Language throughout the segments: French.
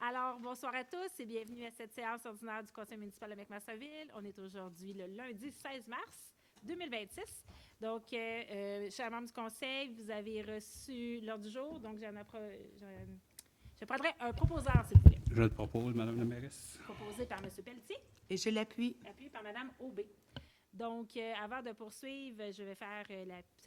Alors, bonsoir à tous et bienvenue à cette séance ordinaire du Conseil municipal de McMasterville. On est aujourd'hui le lundi 16 mars 2026. Donc, chers membres du Conseil, vous avez reçu l'ordre du jour. Donc, je prendrai un proposeur, s'il vous plaît. Je le propose, Madame la mairesse. Proposé par M. Pelletier. Et je l'appuie. Appuyé par Mme Aubé. Donc, avant de poursuivre, je vais faire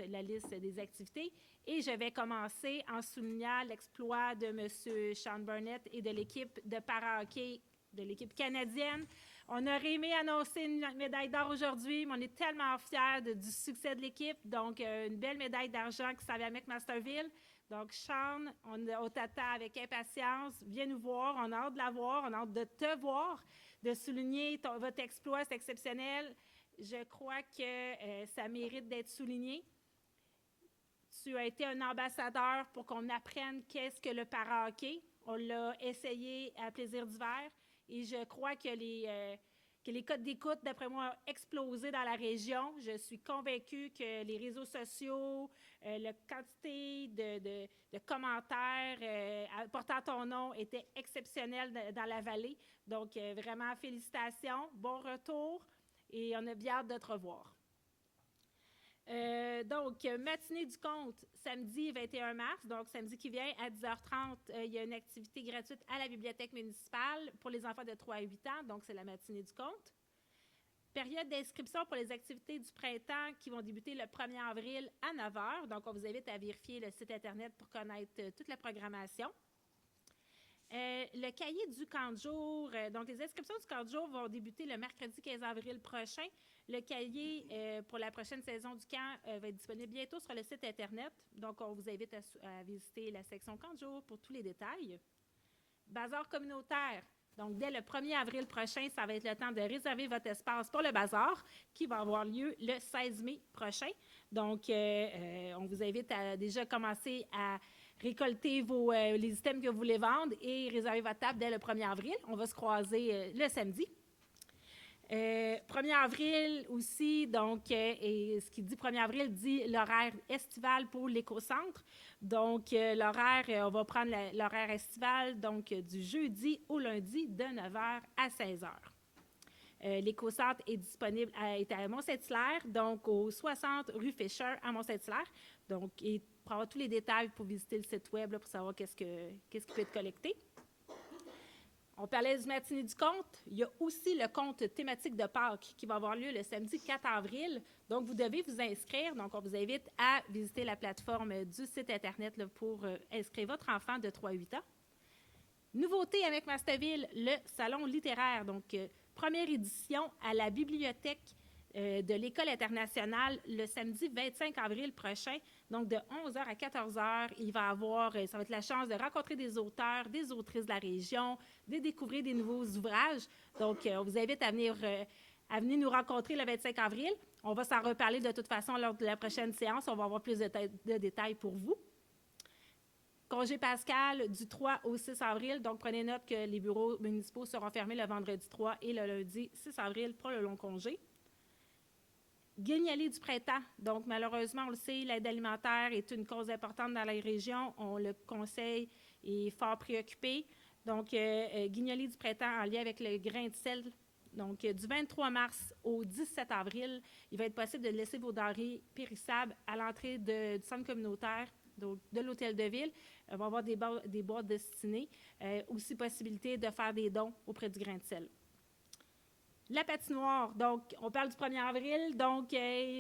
la liste des activités et je vais commencer en soulignant l'exploit de M. Sean Burnett et de l'équipe de para-hockey de l'équipe canadienne. On aurait aimé annoncer une médaille d'or aujourd'hui, mais on est tellement fiers du succès de l'équipe. Donc, une belle médaille d'argent qui s'en vient à McMasterville. Donc, Sean, on t'attend avec impatience. Viens nous voir. On a hâte de la voir. On a hâte de te voir, de souligner votre exploit. C'est exceptionnel. Je crois que ça mérite d'être souligné. Tu as été un ambassadeur pour qu'on apprenne qu'est-ce que le para-hockey. On l'a essayé à Plaisir d'hiver et je crois que les codes d'écoute, d'après moi, ont explosé dans la région. Je suis convaincue que les réseaux sociaux, la quantité de commentaires portant ton nom était exceptionnelle dans la vallée. Donc, vraiment, félicitations, bon retour. Et on a bien hâte de te revoir. Donc, matinée du compte, samedi 21 mars, donc samedi qui vient à 10h30, il y a une activité gratuite à la bibliothèque municipale pour les enfants de 3 à 8 ans, donc c'est la matinée du compte. Période d'inscription pour les activités du printemps qui vont débuter le 1er avril à 9h, donc on vous invite à vérifier le site Internet pour connaître toute la programmation. Le cahier du camp de jour, donc les inscriptions du camp de jour vont débuter le mercredi 15 avril prochain. Le cahier pour la prochaine saison du camp va être disponible bientôt sur le site Internet. Donc, on vous invite à visiter la section camp de jour pour tous les détails. Bazar communautaire. Donc, dès le 1er avril prochain, ça va être le temps de réserver votre espace pour le bazar qui va avoir lieu le 16 mai prochain. Donc, on vous invite à déjà commencer à récolter les items que vous voulez vendre et réserver votre table dès le 1er avril. On va se croiser le samedi. 1er avril aussi, donc, et ce qui dit 1er avril dit l'horaire estival pour l'écocentre. Donc, on va prendre l'horaire estival donc, du jeudi au lundi de 9h à 16h. L'écocentre est disponible est à Mont-Saint-Hilaire, donc au 60 rue Fischer à Mont-Saint-Hilaire. Donc, et pour avoir tous les détails, pour visiter le site web là, pour savoir qu'est-ce qui peut être collecté. On parlait du matinée du compte. Il y a aussi le compte thématique de Pâques qui va avoir lieu le samedi 4 avril. Donc, vous devez vous inscrire. Donc, on vous invite à visiter la plateforme du site Internet là, pour inscrire votre enfant de 3 à 8 ans. Nouveauté avec McMasterville, le salon littéraire. Donc, première édition à la bibliothèque de l'École internationale le samedi 25 avril prochain. Donc, de 11h à 14h, ça va être la chance de rencontrer des auteurs, des autrices de la région, de découvrir des nouveaux ouvrages. Donc, on vous invite à venir nous rencontrer le 25 avril. On va s'en reparler de toute façon lors de la prochaine séance. On va avoir plus de détails pour vous. Congé pascal du 3 au 6 avril. Donc, prenez note que les bureaux municipaux seront fermés le vendredi 3 et le lundi 6 avril pour le long congé. Guignolée du printemps. Donc, malheureusement, on le sait, l'aide alimentaire est une cause importante dans la région. Le conseil est fort préoccupé. Donc, Guignolée du printemps en lien avec le grain de sel. Donc, du 23 mars au 17 avril, il va être possible de laisser vos denrées périssables à l'entrée du centre communautaire de l'hôtel de ville. On va avoir des boîtes destinées. Aussi, possibilité de faire des dons auprès du grain de sel. La patinoire, donc, on parle du 1er avril, donc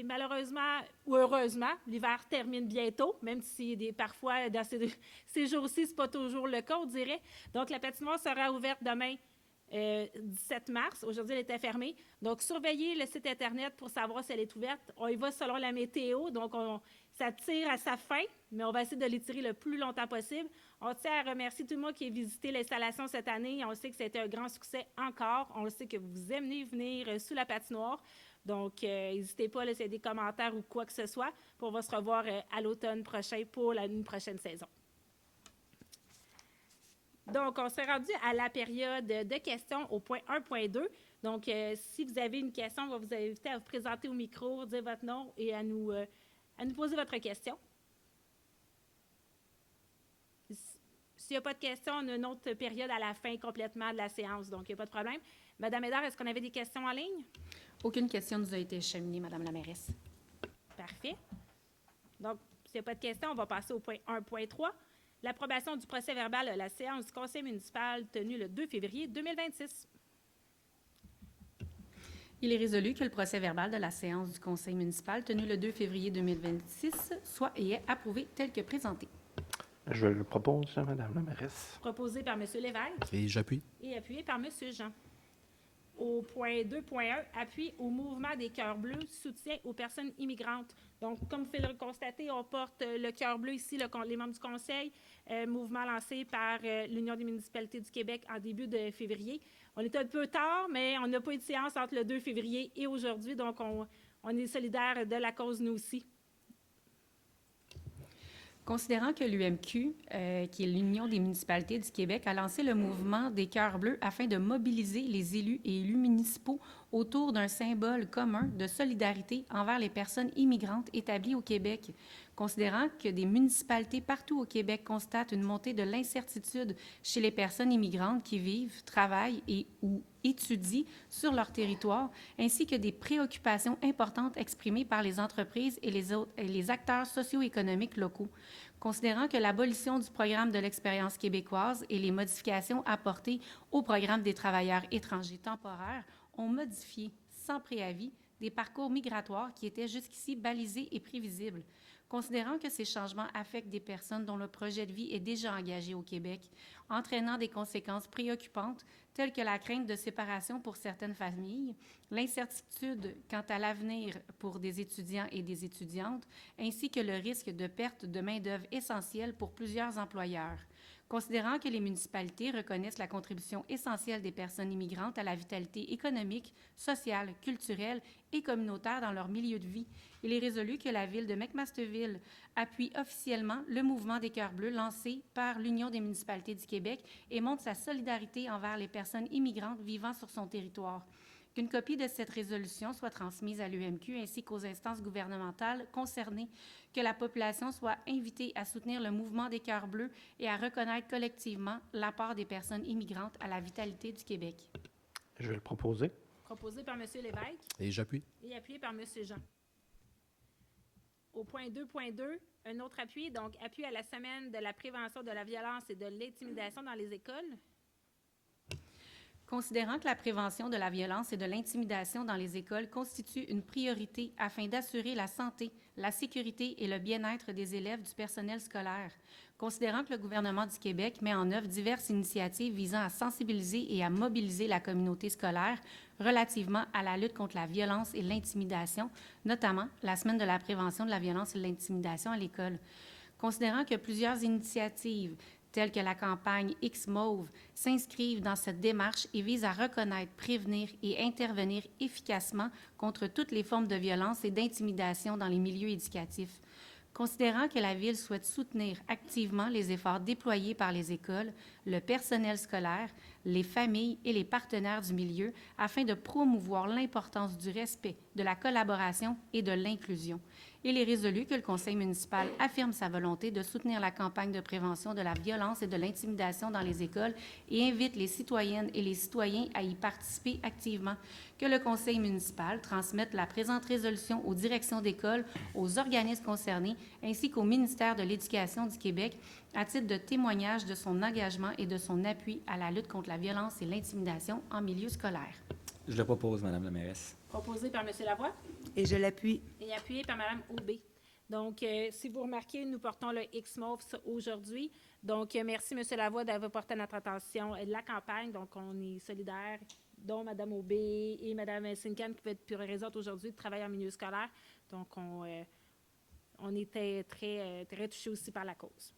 malheureusement ou heureusement, l'hiver termine bientôt, même si parfois, dans ces jours-ci, ce n'est pas toujours le cas, on dirait. Donc, la patinoire sera ouverte demain, 17 mars. Aujourd'hui, elle était fermée. Donc, surveillez le site Internet pour savoir si elle est ouverte. On y va selon la météo, donc ça tire à sa fin, mais on va essayer de l'étirer le plus longtemps possible. On tient à remercier tout le monde qui a visité l'installation cette année. On sait que c'était un grand succès encore. On le sait que vous aimez venir sous la patinoire. Donc, n'hésitez pas à laisser des commentaires ou quoi que ce soit. Puis on va se revoir à l'automne prochain pour une prochaine saison. Donc, on s'est rendu à la période de questions au point 1.2. Donc, si vous avez une question, on va vous inviter à vous présenter au micro, dire votre nom et à nous poser votre question. S'il n'y a pas de questions, on a une autre période à la fin complètement de la séance, donc il n'y a pas de problème. Madame Hédard, est-ce qu'on avait des questions en ligne? Aucune question nous a été acheminée, Madame la mairesse. Parfait. Donc, s'il n'y a pas de questions, on va passer au point 1.3. L'approbation du procès-verbal de la séance du conseil municipal tenue le 2 février 2026. Il est résolu que le procès-verbal de la séance du conseil municipal tenue le 2 février 2026 soit et est approuvé tel que présenté. Je le propose, Madame la mairesse. Proposé par M. Lévesque Et j'appuie. et appuyé par M. Jean. Au point 2.1, appui au mouvement des Cœurs Bleus, soutien aux personnes immigrantes. Donc, comme vous pouvez le constater, on porte le Cœur Bleu ici, les membres du conseil, mouvement lancé par l'Union des municipalités du Québec en début de février. On est un peu tard, mais on n'a pas eu de séance entre le 2 février et aujourd'hui, donc on est solidaires de la cause, nous aussi. Considérant que l'UMQ, qui est l'Union des municipalités du Québec, a lancé le mouvement des Cœurs Bleus afin de mobiliser les élus et élus municipaux autour d'un symbole commun de solidarité envers les personnes immigrantes établies au Québec. Considérant que des municipalités partout au Québec constatent une montée de l'incertitude chez les personnes immigrantes qui vivent, travaillent et ou étudient sur leur territoire, ainsi que des préoccupations importantes exprimées par les entreprises et les acteurs socio-économiques locaux. Considérant que l'abolition du programme de l'expérience québécoise et les modifications apportées au programme des travailleurs étrangers temporaires ont modifié, sans préavis, des parcours migratoires qui étaient jusqu'ici balisés et prévisibles. Considérant que ces changements affectent des personnes dont le projet de vie est déjà engagé au Québec, entraînant des conséquences préoccupantes telles que la crainte de séparation pour certaines familles, l'incertitude quant à l'avenir pour des étudiants et des étudiantes, ainsi que le risque de perte de main-d'œuvre essentielle pour plusieurs employeurs. Considérant que les municipalités reconnaissent la contribution essentielle des personnes immigrantes à la vitalité économique, sociale, culturelle et communautaire dans leur milieu de vie, il est résolu que la Ville de McMasterville appuie officiellement le mouvement des Cœurs Bleus lancé par l'Union des municipalités du Québec et montre sa solidarité envers les personnes immigrantes vivant sur son territoire. Qu'une copie de cette résolution soit transmise à l'UMQ ainsi qu'aux instances gouvernementales concernées, que la population soit invitée à soutenir le mouvement des Cœurs Bleus et à reconnaître collectivement l'apport des personnes immigrantes à la vitalité du Québec. Je vais le proposer. Proposé par M. Lévesque Et j'appuie. et appuyé par M. Jean. Au point 2.2, un autre appui, donc appui à la semaine de la prévention de la violence et de l'intimidation dans les écoles. Considérant que la prévention de la violence et de l'intimidation dans les écoles constitue une priorité afin d'assurer la santé, la sécurité et le bien-être des élèves du personnel scolaire. Considérant que le gouvernement du Québec met en œuvre diverses initiatives visant à sensibiliser et à mobiliser la communauté scolaire relativement à la lutte contre la violence et l'intimidation, notamment la semaine de la prévention de la violence et de l'intimidation à l'école. Considérant que plusieurs initiatives telles que la campagne X-Mauve, s'inscrivent dans cette démarche et visent à reconnaître, prévenir et intervenir efficacement contre toutes les formes de violence et d'intimidation dans les milieux éducatifs. Considérant que la Ville souhaite soutenir activement les efforts déployés par les écoles, le personnel scolaire, les familles et les partenaires du milieu afin de promouvoir l'importance du respect, de la collaboration et de l'inclusion. Il est résolu que le conseil municipal affirme sa volonté de soutenir la campagne de prévention de la violence et de l'intimidation dans les écoles et invite les citoyennes et les citoyens à y participer activement, que le conseil municipal transmette la présente résolution aux directions d'école, aux organismes concernés, ainsi qu'au ministère de l'Éducation du Québec, à titre de témoignage de son engagement et de son appui à la lutte contre la violence et l'intimidation en milieu scolaire. Je le propose, Madame la mairesse. Proposé par M. Lavoie Et je l'appuie. et appuyé par Mme Aubé. Donc, si vous remarquez, nous portons le X-Mauve aujourd'hui. Donc, merci, M. Lavoie, d'avoir porté à notre attention la campagne. Donc, on est solidaires, dont Mme Aubé et Mme Sincan, qui peuvent être présentes aujourd'hui, de travailler en milieu scolaire. Donc, on était très touchés aussi par la cause.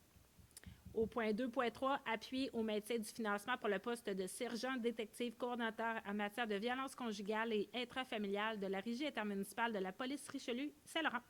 Au point 2.3, appui au maintien du financement pour le poste de sergent détective coordonnateur en matière de violence conjugale et intrafamiliale de la Régie intermunicipale de la police Richelieu-Saint-Laurent.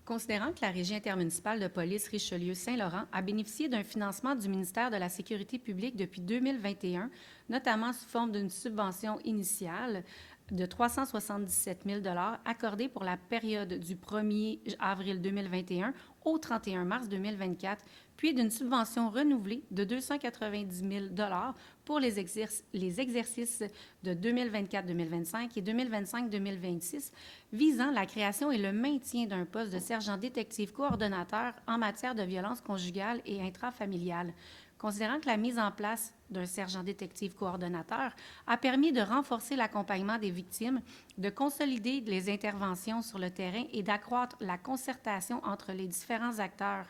Considérant que la Régie intermunicipale de police Richelieu-Saint-Laurent a bénéficié d'un financement du ministère de la Sécurité publique depuis 2021, notamment sous forme d'une subvention initiale de 377 000 $ accordée pour la période du 1er avril 2021 au 31 mars 2024, puis d'une subvention renouvelée de 290 000 $ pour les exercices de 2024-2025 et 2025-2026, visant la création et le maintien d'un poste de sergent détective coordonnateur en matière de violence conjugale et intrafamiliale. Considérant que la mise en place d'un sergent détective coordonnateur a permis de renforcer l'accompagnement des victimes, de consolider les interventions sur le terrain et d'accroître la concertation entre les différents acteurs.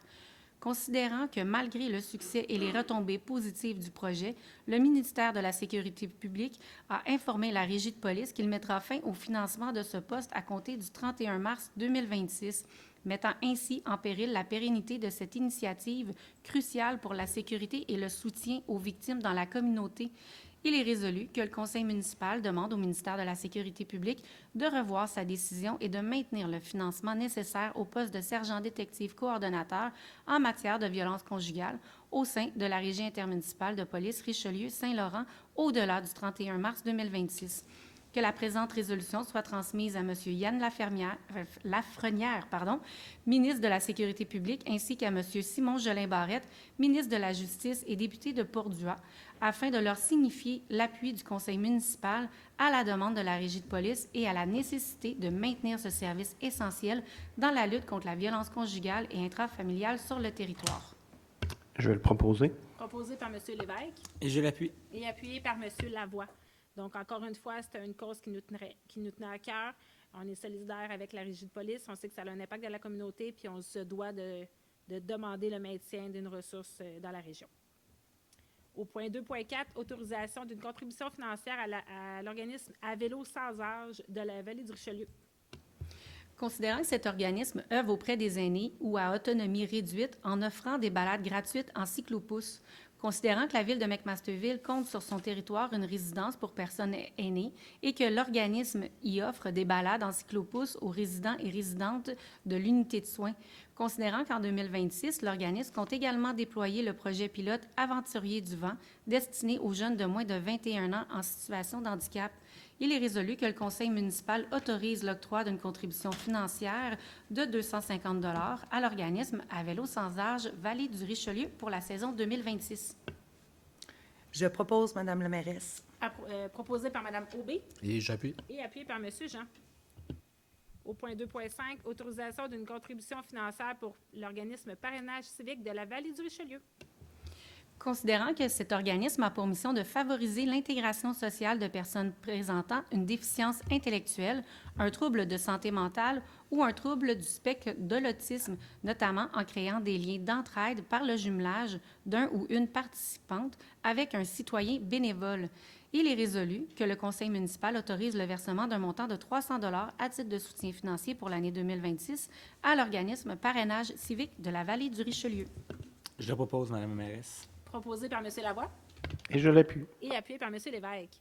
Considérant que malgré le succès et les retombées positives du projet, le ministère de la Sécurité publique a informé la Régie de police qu'il mettra fin au financement de ce poste à compter du 31 mars 2026, mettant ainsi en péril la pérennité de cette initiative cruciale pour la sécurité et le soutien aux victimes dans la communauté. Il est résolu que le Conseil municipal demande au ministère de la Sécurité publique de revoir sa décision et de maintenir le financement nécessaire au poste de sergent détective coordonnateur en matière de violence conjugale au sein de la Régie intermunicipale de police Richelieu-Saint-Laurent au-delà du 31 mars 2026. Que la présente résolution soit transmise à M. Yann Lafrenière, ministre de la Sécurité publique, ainsi qu'à M. Simon Jolin-Barrette, ministre de la Justice et député de Port-du-Hoc, afin de leur signifier l'appui du Conseil municipal à la demande de la Régie de police et à la nécessité de maintenir ce service essentiel dans la lutte contre la violence conjugale et intrafamiliale sur le territoire. Je vais le proposer. Proposé par M. Lévesque Et je l'appuie. et appuyé par M. Lavoie. Donc, encore une fois, c'était une cause qui nous tenait à cœur. On est solidaire avec la Régie de police. On sait que ça a un impact dans la communauté, puis on se doit de demander le maintien d'une ressource dans la région. Au point 2.4, autorisation d'une contribution financière à l'organisme À vélo sans âge de la Vallée du Richelieu. Considérant que cet organisme œuvre auprès des aînés ou à autonomie réduite en offrant des balades gratuites en cyclopousse, considérant que la Ville de McMasterville compte sur son territoire une résidence pour personnes aînées et que l'organisme y offre des balades en cyclopousse aux résidents et résidentes de l'unité de soins, considérant qu'en 2026, l'organisme compte également déployer le projet pilote Aventuriers du vent destiné aux jeunes de moins de 21 ans en situation de handicap, il est résolu que le Conseil municipal autorise l'octroi d'une contribution financière de 250 $ à l'organisme À vélo sans âge Vallée du Richelieu pour la saison 2026. Je propose, Madame la mairesse. Proposé par Mme Aubé Et j'appuie. et appuyé par M. Jean. Au point 2.5, autorisation d'une contribution financière pour l'organisme Parrainage civique de la Vallée du Richelieu. Considérant que cet organisme a pour mission de favoriser l'intégration sociale de personnes présentant une déficience intellectuelle, un trouble de santé mentale ou un trouble du spectre de l'autisme, notamment en créant des liens d'entraide par le jumelage d'un ou une participante avec un citoyen bénévole. Il est résolu que le Conseil municipal autorise le versement d'un montant de 300 $ à titre de soutien financier pour l'année 2026 à l'organisme Parrainage civique de la Vallée du Richelieu. Je le propose, Madame la mairesse. Proposé par M. Lavoie Et je l'appuie. et appuyé par M. Lévesque.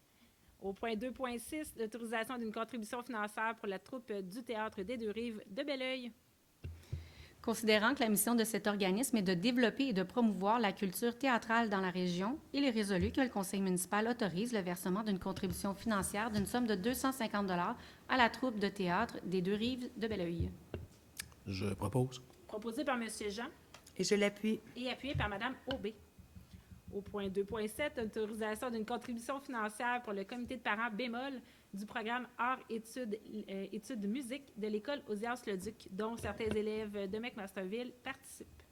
Au point 2.6, l'autorisation d'une contribution financière pour la troupe du Théâtre des Deux-Rives de Belleuil. Considérant que la mission de cet organisme est de développer et de promouvoir la culture théâtrale dans la région, il est résolu que le Conseil municipal autorise le versement d'une contribution financière d'une somme de 250 $ à la troupe de théâtre des Deux-Rives de Belleuil. Je propose. Proposé par M. Jean Et je l'appuie. et appuyé par Mme Aubé. Au point 2.7, autorisation d'une contribution financière pour le comité de parents bémol du programme Arts-Études musique de l'école Osias-le-Duc, dont certains élèves de McMasterville participent.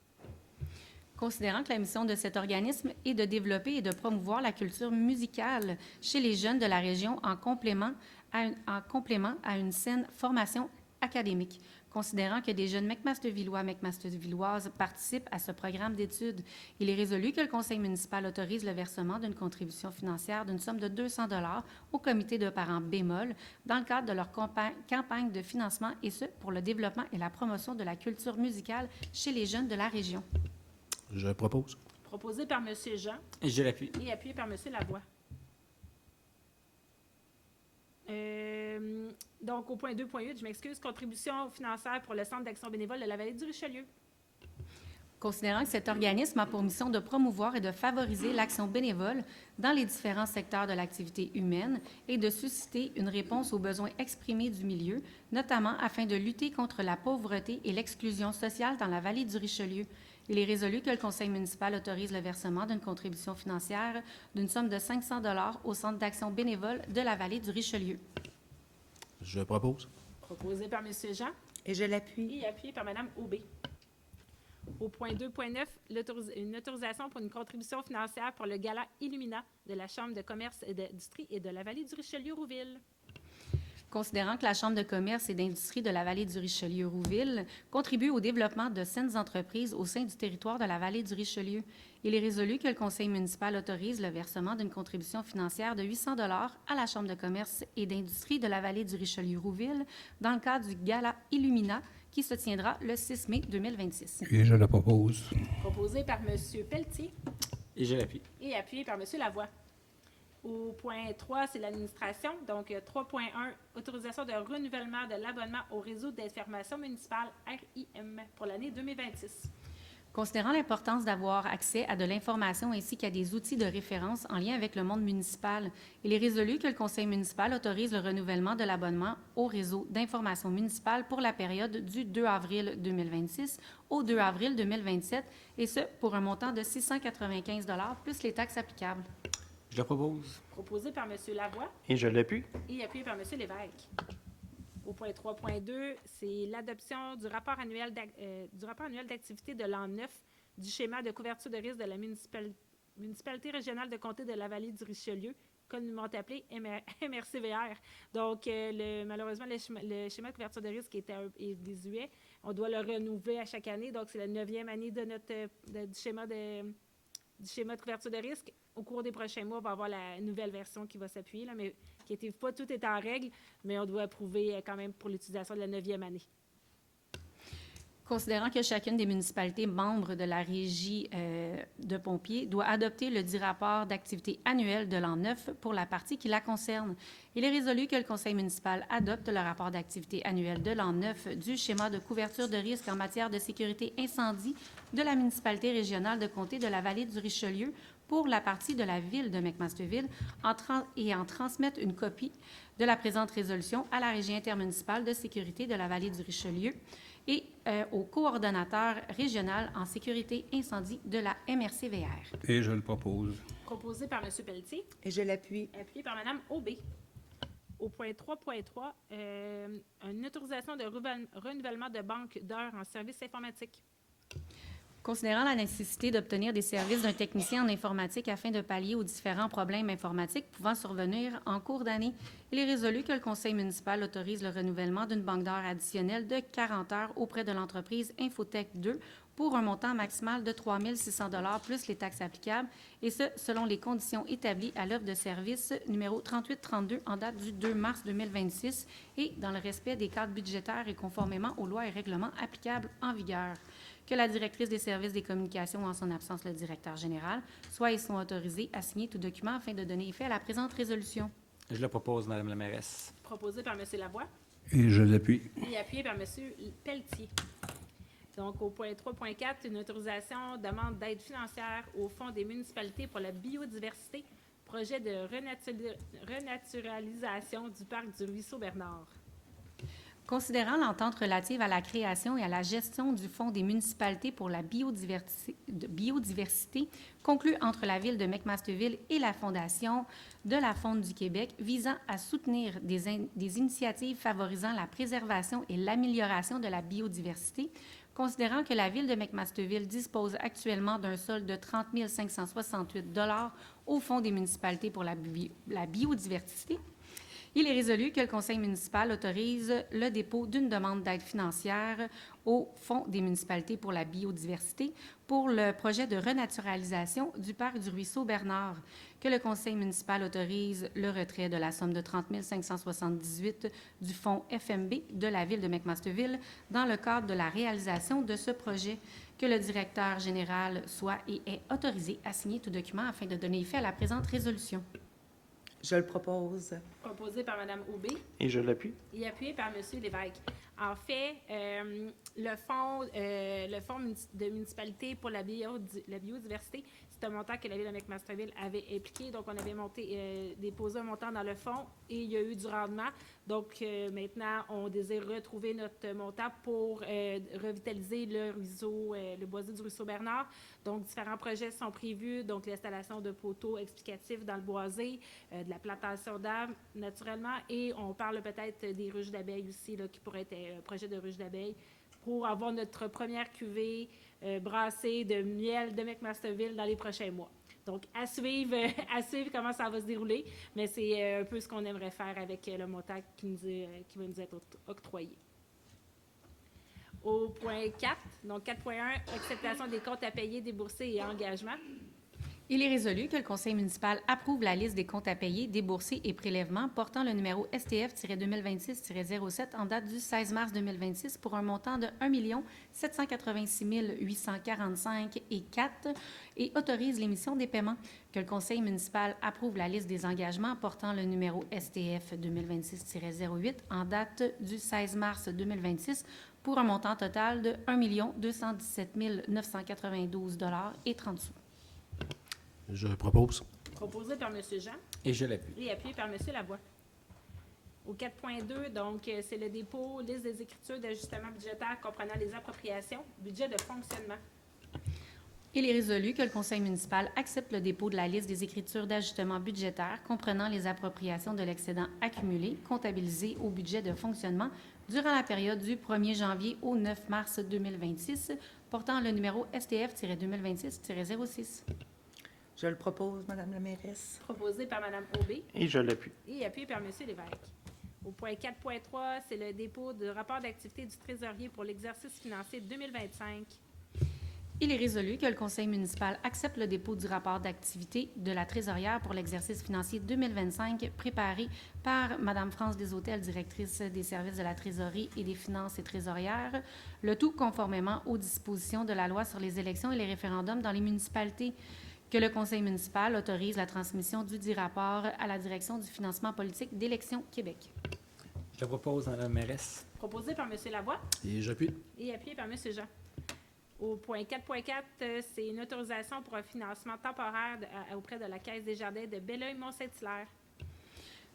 Considérant que la mission de cet organisme est de développer et de promouvoir la culture musicale chez les jeunes de la région en complément à une saine formation académique. Considérant que des jeunes McMastervilloises participent à ce programme d'études, il est résolu que le Conseil municipal autorise le versement d'une contribution financière d'une somme de 200 $ au comité de parents bémol dans le cadre de leur campagne de financement, et ce, pour le développement et la promotion de la culture musicale chez les jeunes de la région. Je propose. Proposé par M. Jean Et je l'appuie. et appuyé par M. Lavoie. Donc, au point 2.8, je m'excuse, contribution financière pour le Centre d'action bénévole de la Vallée du Richelieu. Considérant que cet organisme a pour mission de promouvoir et de favoriser l'action bénévole dans les différents secteurs de l'activité humaine et de susciter une réponse aux besoins exprimés du milieu, notamment afin de lutter contre la pauvreté et l'exclusion sociale dans la Vallée du Richelieu. Il est résolu que le conseil municipal autorise le versement d'une contribution financière d'une somme de 500 $ au Centre d'action bénévole de la vallée du Richelieu. Je propose. Proposé par M. Jean Et je l'appuie. et appuyé par Mme Aubé. Au point 2.9, une autorisation pour une contribution financière pour le gala Illumina de la Chambre de commerce et d'industrie et de la vallée du Richelieu-Rouville. Considérant que la Chambre de commerce et d'industrie de la vallée du Richelieu-Rouville contribue au développement de saines entreprises au sein du territoire de la vallée du Richelieu, il est résolu que le conseil municipal autorise le versement d'une contribution financière de 800 $ à la Chambre de commerce et d'industrie de la vallée du Richelieu-Rouville dans le cadre du gala Illumina qui se tiendra le 6 mai 2026. Et je le propose. Proposé par M. Pelletier Et je l'appuie. et appuyé par M. Lavoie. Au point 3, c'est l'administration. Donc, 3.1, autorisation de renouvellement de l'abonnement au réseau d'information municipale RIM pour l'année 2026. Considérant l'importance d'avoir accès à de l'information ainsi qu'à des outils de référence en lien avec le monde municipal, il est résolu que le conseil municipal autorise le renouvellement de l'abonnement au réseau d'information municipale pour la période du 2 avril 2026 au 2 avril 2027, et ce, pour un montant de 695 $ plus les taxes applicables. Je le propose. Proposé par M. Lavoie Et je l'appuie. et appuyé par M. Lévesque. Au point 3.2, c'est l'adoption du rapport annuel d'activité de l'an 9 du schéma de couverture de risque de la municipalité régionale de comté de la vallée du Richelieu, communément appelé MRCVR. Donc, malheureusement, le schéma de couverture de risque est désuet. On doit le renouveler à chaque année. Donc, c'est la 9e année de du schéma de couverture de risque. Au cours des prochains mois, on va avoir la nouvelle version qui va s'appuyer, là, mais inquiétez-vous pas, tout est en règle, mais on doit approuver quand même pour l'utilisation de la 9e année. Considérant que chacune des municipalités membres de la régie de pompiers doit adopter le dit rapport d'activité annuel de l'an 9 pour la partie qui la concerne, il est résolu que le conseil municipal adopte le rapport d'activité annuel de l'an 9 du schéma de couverture de risque en matière de sécurité incendie de la municipalité régionale de comté de la vallée du Richelieu pour la partie de la ville de McMasterville et en transmettre une copie de la présente résolution à la Régie intermunicipale de sécurité de la vallée du Richelieu et au coordonnateur régional en sécurité incendie de la MRCVR. Et je le propose. Proposé par M. Pelletier, Et je l'appuie. appuyé par Mme Aubé. Au point 3.3, une autorisation de renouvellement de banque d'heures en services informatiques. Considérant la nécessité d'obtenir des services d'un technicien en informatique afin de pallier aux différents problèmes informatiques pouvant survenir en cours d'année, il est résolu que le conseil municipal autorise le renouvellement d'une banque d'heures additionnelle de 40 heures auprès de l'entreprise Infotech 2 pour un montant maximal de 3 600 $ plus les taxes applicables, et ce, selon les conditions établies à l'offre de service numéro 3832 en date du 2 mars 2026 et dans le respect des cadres budgétaires et conformément aux lois et règlements applicables en vigueur. Que la directrice des services des communications, en son absence le directeur général, soient et sont autorisés à signer tout document afin de donner effet à la présente résolution. Je le propose, Madame la mairesse. Proposé par M. Lavoie Et je l'appuie. et appuyé par M. Pelletier. Donc, au point 3.4, une autorisation demande d'aide financière au Fonds des municipalités pour la biodiversité, projet de renaturalisation du parc du Ruisseau Bernard. Considérant l'entente relative à la création et à la gestion du Fonds des municipalités pour la biodiversité conclue entre la Ville de McMasterville et la Fondation de la Faune du Québec visant à soutenir des initiatives favorisant la préservation et l'amélioration de la biodiversité, considérant que la Ville de McMasterville dispose actuellement d'un solde de 30 568 $ au Fonds des municipalités pour la biodiversité, il est résolu que le conseil municipal autorise le dépôt d'une demande d'aide financière au Fonds des municipalités pour la biodiversité pour le projet de renaturalisation du parc du Ruisseau Bernard, que le conseil municipal autorise le retrait de la somme de 30 578 du fonds FMB de la Ville de McMasterville dans le cadre de la réalisation de ce projet, que le directeur général soit et est autorisé à signer tout document afin de donner effet à la présente résolution. Je le propose. Proposé par Mme Aubé Et je l'appuie. et appuyé par M. Lévesque. En fait, le fonds de municipalité pour la biodiversité, C'est un montant que la Ville de McMasterville avait impliqué. Donc, on avait déposé un montant dans le fonds et il y a eu du rendement. Donc, maintenant, on désire retrouver notre montant pour revitaliser le ruisseau, le boisé du ruisseau Bernard. Donc, différents projets sont prévus. Donc, l'installation de poteaux explicatifs dans le boisé, de la plantation d'arbres, naturellement. Et on parle peut-être des ruches d'abeilles aussi, là, qui pourraient être un projet de ruches d'abeilles pour avoir notre première cuvée brassée de miel de McMasterville dans les prochains mois. Donc, à suivre comment ça va se dérouler, mais c'est un peu ce qu'on aimerait faire avec le montant qui va nous être octroyé. Au point 4, donc 4.1, acceptation des comptes à payer, déboursés et engagements. Il est résolu que le Conseil municipal approuve la liste des comptes à payer, déboursés et prélèvements portant le numéro STF-2026-07 en date du 16 mars 2026 pour un montant de 1 786 845 et 4 et autorise l'émission des paiements. Que le Conseil municipal approuve la liste des engagements portant le numéro STF-2026-08 en date du 16 mars 2026 pour un montant total de 1 217 992 et 30 sous. Je propose. Proposé par M. Jean Et je l'appuie. et appuyé par M. Lavoie. Au 4.2, donc, c'est le dépôt, liste des écritures d'ajustement budgétaire comprenant les appropriations, budget de fonctionnement. Il est résolu que le Conseil municipal accepte le dépôt de la liste des écritures d'ajustement budgétaire comprenant les appropriations de l'excédent accumulé comptabilisé au budget de fonctionnement durant la période du 1er janvier au 9 mars 2026, portant le numéro STF-2026-06. Je le propose, Madame la mairesse. Proposé par Mme Aubé Et je l'appuie. et appuyé par M. Lévesque. Au point 4.3, c'est le dépôt de rapport d'activité du trésorier pour l'exercice financier 2025. Il est résolu que le Conseil municipal accepte le dépôt du rapport d'activité de la trésorière pour l'exercice financier 2025 préparé par Mme France Deshôtels, directrice des services de la trésorerie et des finances et trésorières, le tout conformément aux dispositions de la loi sur les élections et les référendums dans les municipalités. Que le Conseil municipal autorise la transmission du dit rapport à la Direction du financement politique d'Élections Québec. Je le propose, Madame la mairesse. Proposé par M. Lavoie Et j'appuie. et appuyé par M. Jean. Au point 4.4, c'est une autorisation pour un financement temporaire auprès de la Caisse des Jardins de Belleuil-Mont-Saint-Hilaire.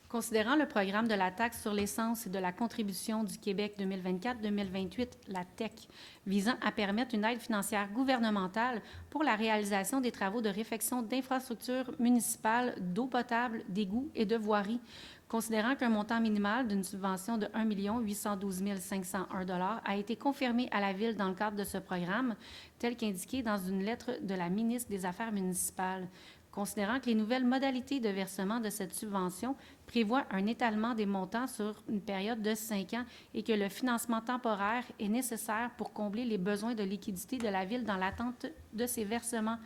Considérant le programme de la taxe sur l'essence et de la contribution du Québec 2024-2028, la TEC, visant à permettre une aide financière gouvernementale pour la réalisation des travaux de réfection d'infrastructures municipales d'eau potable, d'égouts et de voirie, considérant qu'un montant minimal d'une subvention de 1 812 501 a été confirmé à la Ville dans le cadre de ce programme, tel qu'indiqué dans une lettre de la ministre des Affaires municipales. Considérant que les nouvelles modalités de versement de cette subvention prévoient un étalement des montants sur une période de 5 ans et que le financement temporaire est nécessaire pour combler les besoins de liquidité de la Ville dans l'attente de ces versements,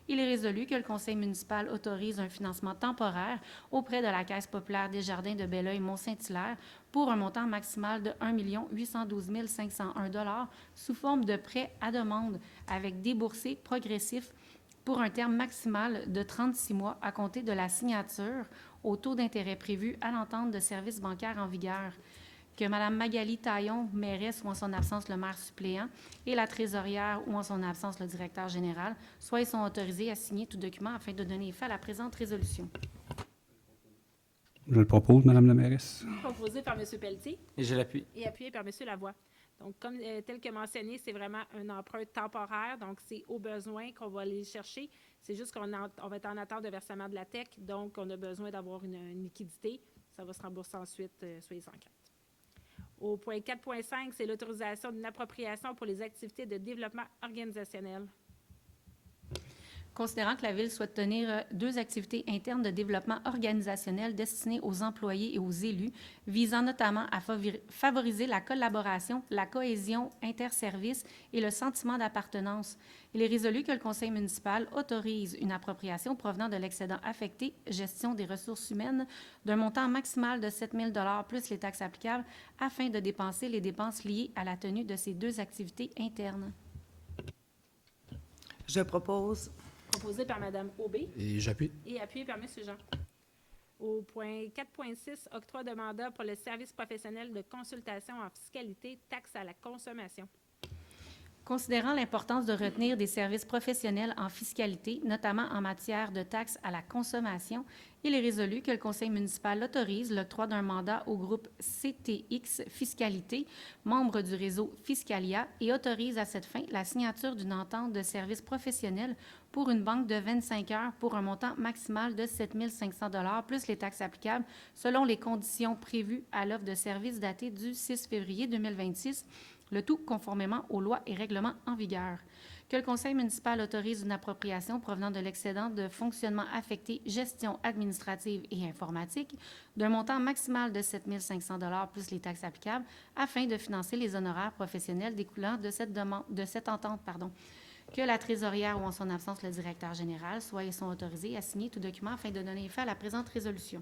il est résolu que le Conseil municipal autorise un financement temporaire auprès de la Caisse populaire des Jardins de Belleuil-Mont-Saint-Hilaire pour un montant maximal de 1 812 501 sous forme de prêt à demande avec déboursés progressifs pour un terme maximal de 36 mois à compter de la signature au taux d'intérêt prévu à l'entente de services bancaires en vigueur. Que Mme Magali Taillon, mairesse ou en son absence le maire suppléant, et la trésorière ou en son absence le directeur général, soient et sont autorisés à signer tout document afin de donner effet à la présente résolution. Je le propose, Madame la mairesse. Proposé par M. Pelletier Et je l'appuie. et appuyé par M. Lavoie. Donc, comme tel que mentionné, c'est vraiment un emprunt temporaire. Donc, c'est au besoin qu'on va aller le chercher. C'est juste qu'on va être en attente de versement de la TEC. Donc, on a besoin d'avoir une liquidité. Ça va se rembourser ensuite, soyez sans crainte. Au point 4.5, c'est l'autorisation d'une appropriation pour les activités de développement organisationnel. Considérant que la Ville souhaite tenir 2 activités internes de développement organisationnel destinées aux employés et aux élus, visant notamment à favoriser la collaboration, la cohésion interservices et le sentiment d'appartenance, il est résolu que le Conseil municipal autorise une appropriation provenant de l'excédent affecté, gestion des ressources humaines, d'un montant maximal de 7 000 $ plus les taxes applicables, afin de dépenser les dépenses liées à la tenue de ces 2 activités internes. Je propose. Proposé par Mme Aubé Et j'appuie. et appuyé par M. Jean. Au point 4.6, octroi de mandat pour le service professionnel de consultation en fiscalité, taxe à la consommation. Considérant l'importance de retenir des services professionnels en fiscalité, notamment en matière de taxes à la consommation, il est résolu que le conseil municipal autorise l'octroi d'un mandat au groupe CTX Fiscalité, membre du réseau Fiscalia, et autorise à cette fin la signature d'une entente de services professionnels pour une banque de 25 heures pour un montant maximal de 7 500 $ plus les taxes applicables selon les conditions prévues à l'offre de services datée du 6 février 2026, le tout conformément aux lois et règlements en vigueur. Que le conseil municipal autorise une appropriation provenant de l'excédent de fonctionnement affecté gestion administrative et informatique d'un montant maximal de 7 500 $ plus les taxes applicables afin de financer les honoraires professionnels découlant de cette entente. Que la trésorière ou en son absence le directeur général soient et sont autorisés à signer tout document afin de donner effet à la présente résolution.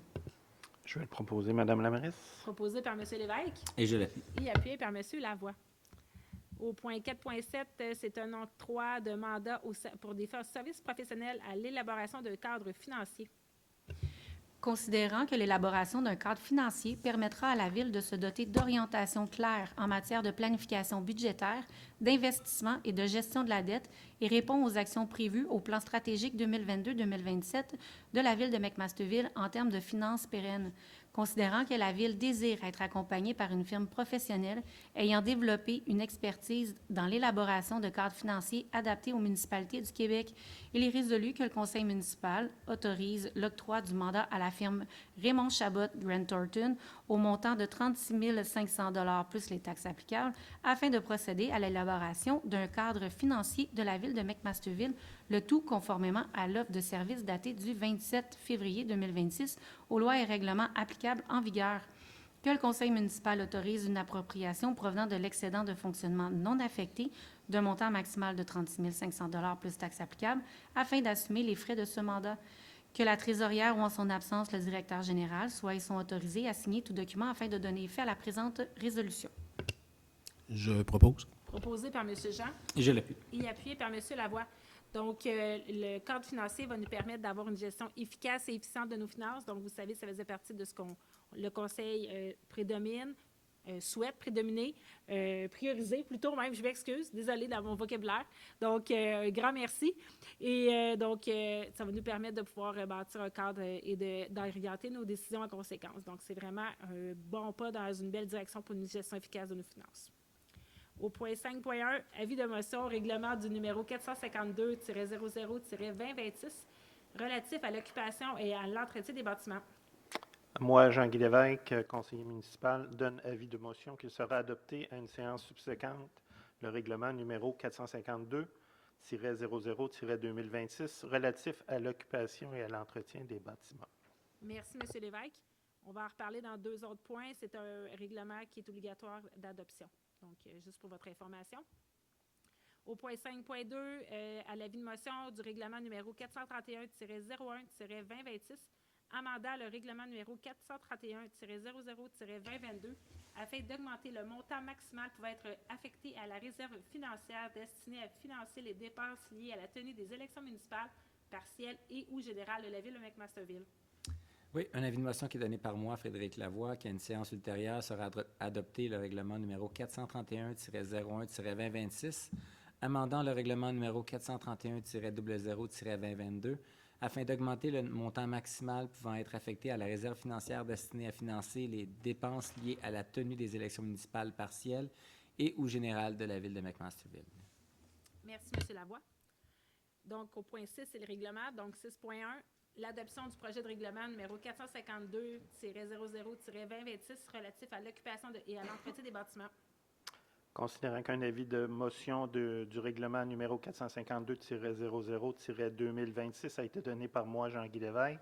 Je vais le proposer, Madame la mairesse. Proposé par M. Lévesque Et je l'appuie. et appuyé par M. Lavoie. Au point 4.7, c'est un octroi de mandat pour des services professionnels à l'élaboration d'un cadre financier. Considérant que l'élaboration d'un cadre financier permettra à la Ville de se doter d'orientations claires en matière de planification budgétaire, d'investissement et de gestion de la dette et répond aux actions prévues au plan stratégique 2022-2027 de la Ville de McMasterville en termes de finances pérennes. Considérant que la Ville désire être accompagnée par une firme professionnelle ayant développé une expertise dans l'élaboration de cadres financiers adaptés aux municipalités du Québec, il est résolu que le conseil municipal autorise l'octroi du mandat à la firme Raymond Chabot Grant Thornton au montant de 36 500 $ plus les taxes applicables afin de procéder à l'élaboration d'un cadre financier de la Ville de McMasterville, le tout conformément à l'offre de services datée du 27 février 2026 aux lois et règlements applicables en vigueur. Que le conseil municipal autorise une appropriation provenant de l'excédent de fonctionnement non affecté d'un montant maximal de 36 500 $ plus taxes applicables afin d'assumer les frais de ce mandat. Que la trésorière ou en son absence le directeur général soient et sont autorisés à signer tout document afin de donner effet à la présente résolution. Je propose. Proposé par M. Jean Et je l'appuie. et appuyé par M. Lavoie. Donc, le cadre financier va nous permettre d'avoir une gestion efficace et efficiente de nos finances. Donc, vous savez, ça faisait partie de ce qu'on le Conseil souhaite prédominer, prioriser plutôt même, je m'excuse, désolée dans mon vocabulaire. Donc, un grand merci. Et ça va nous permettre de pouvoir bâtir un cadre et d'orienter nos décisions en conséquence. Donc, c'est vraiment un bon pas dans une belle direction pour une gestion efficace de nos finances. Au point 5.1, avis de motion au règlement du numéro 452-00-2026 relatif à l'occupation et à l'entretien des bâtiments. Moi, Jean-Guy Lévesque, conseiller municipal, donne avis de motion qu'il sera adopté à une séance subséquente le règlement numéro 452-00-2026 relatif à l'occupation et à l'entretien des bâtiments. Merci, M. Lévesque. On va en reparler dans 2 autres points. C'est un règlement qui est obligatoire d'adoption. Donc, juste pour votre information. Au point 5.2, à l'avis de motion du règlement numéro 431-01-2026, amendant le règlement numéro 431-00-2022 afin d'augmenter le montant maximal pouvant être affecté à la réserve financière destinée à financer les dépenses liées à la tenue des élections municipales, partielles et ou générales de la Ville de McMasterville. Oui, un avis de motion qui est donné par moi, Frédéric Lavoie, qu'à une séance ultérieure sera adopté le règlement numéro 431-01-2026, amendant le règlement numéro 431-00-2022 afin d'augmenter le montant maximal pouvant être affecté à la réserve financière destinée à financer les dépenses liées à la tenue des élections municipales partielles et ou générales de la Ville de McMasterville. Merci, M. Lavoie. Donc, au point 6, c'est le règlement. Donc, 6.1, l'adoption du projet de règlement numéro 452-00-2026 relatif à l'occupation et à l'entretien des bâtiments. Considérant qu'un avis de motion du règlement numéro 452-00-2026 a été donné par moi, Jean-Guy Lévesque,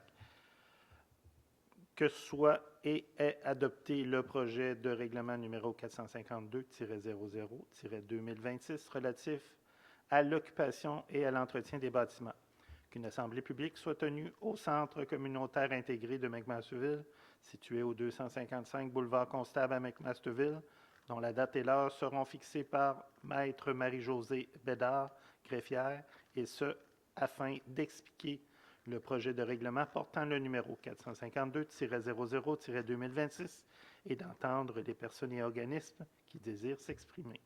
que soit et est adopté le projet de règlement numéro 452-00-2026 relatif à l'occupation et à l'entretien des bâtiments. Qu'une assemblée publique soit tenue au centre communautaire intégré de McMasterville, situé au 255 boulevard Constable à McMasterville, dont la date et l'heure seront fixées par Maître Marie-Josée Bédard, greffière, et ce, afin d'expliquer le projet de règlement portant le numéro 452-00-2026 et d'entendre les personnes et organismes qui désirent s'exprimer.